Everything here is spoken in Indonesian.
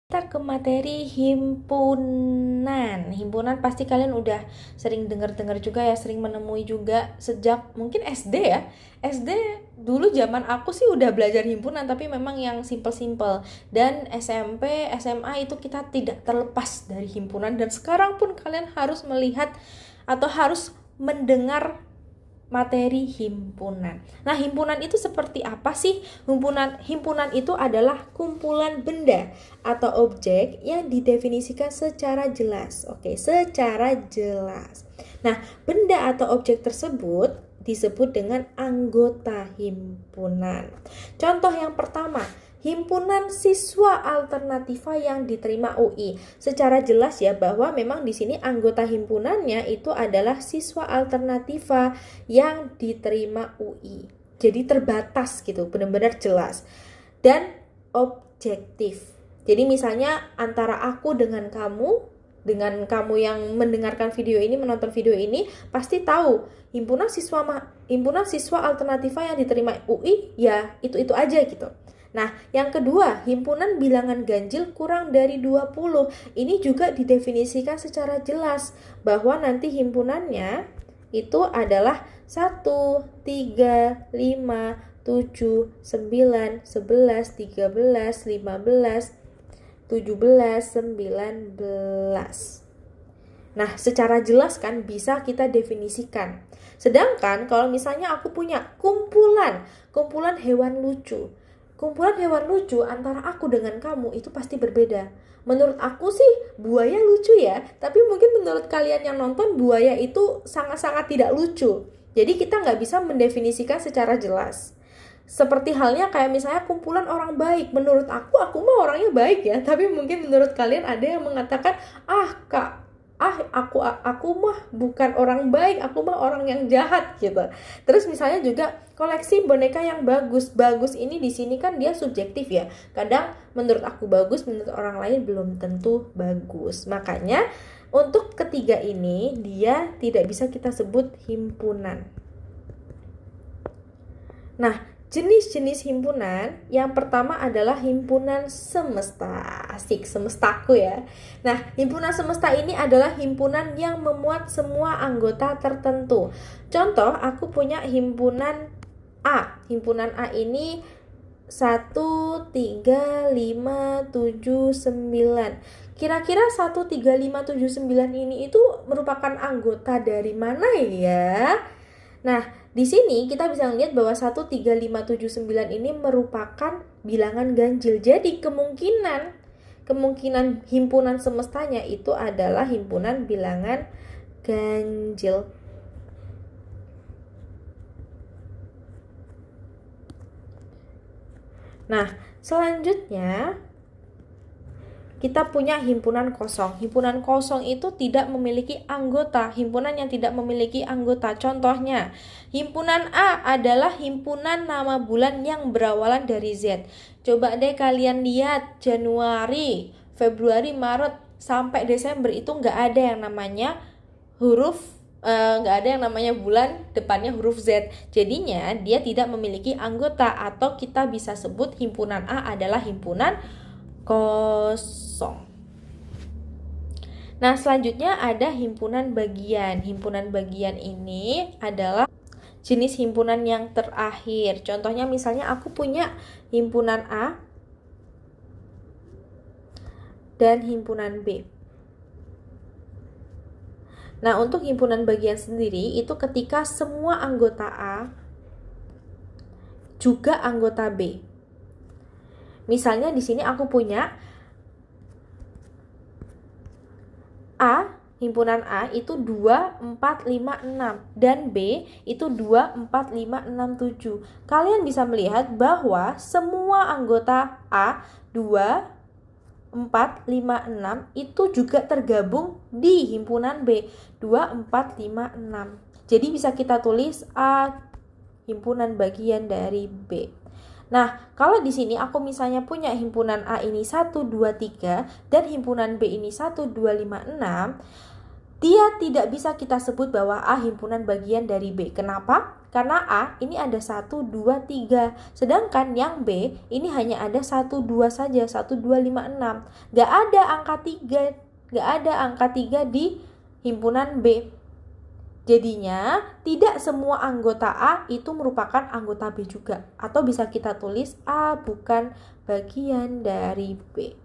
Kita ke materi himpunan. Himpunan pasti kalian udah sering dengar-dengar juga ya, sering menemui juga sejak mungkin SD ya. SD dulu zaman aku sih udah belajar himpunan, tapi memang yang simple-simple. Dan SMP, SMA itu kita tidak terlepas dari himpunan, dan sekarang pun kalian harus melihat atau harus mendengar materi himpunan. Nah, himpunan itu seperti apa sih? Himpunan itu adalah kumpulan benda atau objek yang didefinisikan secara jelas. Oke, secara jelas. Nah, benda atau objek tersebut disebut dengan anggota himpunan. Contoh yang pertama, Himpunan Siswa Alternativa yang diterima UI. Secara jelas ya bahwa memang di sini anggota himpunannya itu adalah siswa alternativa yang diterima UI. Jadi terbatas gitu, benar-benar jelas dan objektif. Jadi misalnya antara aku dengan kamu yang mendengarkan video ini, menonton video ini, pasti tahu himpunan siswa alternativa yang diterima UI ya itu aja gitu. Nah, yang kedua, himpunan bilangan ganjil kurang dari 20. Ini juga didefinisikan secara jelas bahwa nanti himpunannya itu adalah 1, 3, 5, 7, 9, 11, 13, 15, 17, 19. Nah, secara jelas kan bisa kita definisikan. Sedangkan kalau misalnya aku punya kumpulan hewan lucu. Kumpulan hewan lucu antara aku dengan kamu itu pasti berbeda. Menurut aku sih buaya lucu ya, tapi mungkin menurut kalian yang nonton buaya itu sangat-sangat tidak lucu. Jadi kita nggak bisa mendefinisikan secara jelas. Seperti halnya kayak misalnya kumpulan orang baik. Menurut aku mah orangnya baik ya, tapi mungkin menurut kalian ada yang mengatakan, aku mah bukan orang baik, aku mah orang yang jahat gitu. Terus misalnya juga koleksi boneka yang bagus ini di sini kan dia subjektif ya. Kadang menurut aku bagus, menurut orang lain belum tentu bagus. Makanya untuk ketiga ini dia tidak bisa kita sebut himpunan. Nah, jenis-jenis himpunan yang pertama adalah himpunan semesta. Asik, semestaku ya. Nah, himpunan semesta ini adalah himpunan yang memuat semua anggota tertentu. Contoh, aku punya himpunan A. Himpunan A ini 1, 3, 5, 7, 9. Kira-kira 1, 3, 5, 7, 9 ini itu merupakan anggota dari mana ya? Nah, di sini kita bisa melihat bahwa 1, 3, 5, 7, 9 ini merupakan bilangan ganjil. Jadi kemungkinan himpunan semestanya itu adalah himpunan bilangan ganjil. Nah, selanjutnya kita punya himpunan kosong. Himpunan kosong itu tidak memiliki anggota. Himpunan yang tidak memiliki anggota. Contohnya, himpunan A adalah himpunan nama bulan yang berawalan dari Z. Coba deh kalian lihat Januari, Februari, Maret sampai Desember itu nggak ada yang namanya nggak ada yang namanya bulan depannya huruf Z. Jadinya dia tidak memiliki anggota, atau kita bisa sebut himpunan A adalah himpunan kosong. Nah, selanjutnya ada himpunan bagian. Himpunan bagian ini adalah jenis himpunan yang terakhir. Contohnya misalnya aku punya himpunan A dan himpunan B. Nah, untuk himpunan bagian sendiri itu ketika semua anggota A juga anggota B. Misalnya di sini aku punya A, himpunan A itu 2, 4, 5, 6 dan B itu 2, 4, 5, 6, 7. Kalian bisa melihat bahwa semua anggota A 2, 4, 5, 6 itu juga tergabung di himpunan B 2, 4, 5, 6. Jadi bisa kita tulis A himpunan bagian dari B. Nah, kalau di sini aku misalnya punya himpunan A ini 1, 2, 3 dan himpunan B ini 1, 2, 5, 6, dia tidak bisa kita sebut bahwa A himpunan bagian dari B. Kenapa? Karena A ini ada 1, 2, 3. Sedangkan yang B ini hanya ada 1, 2 saja. 1, 2, 5, 6. Gak ada angka 3. Gak ada angka 3 di himpunan B. Jadinya tidak semua anggota A itu merupakan anggota B juga. Atau bisa kita tulis A bukan bagian dari B.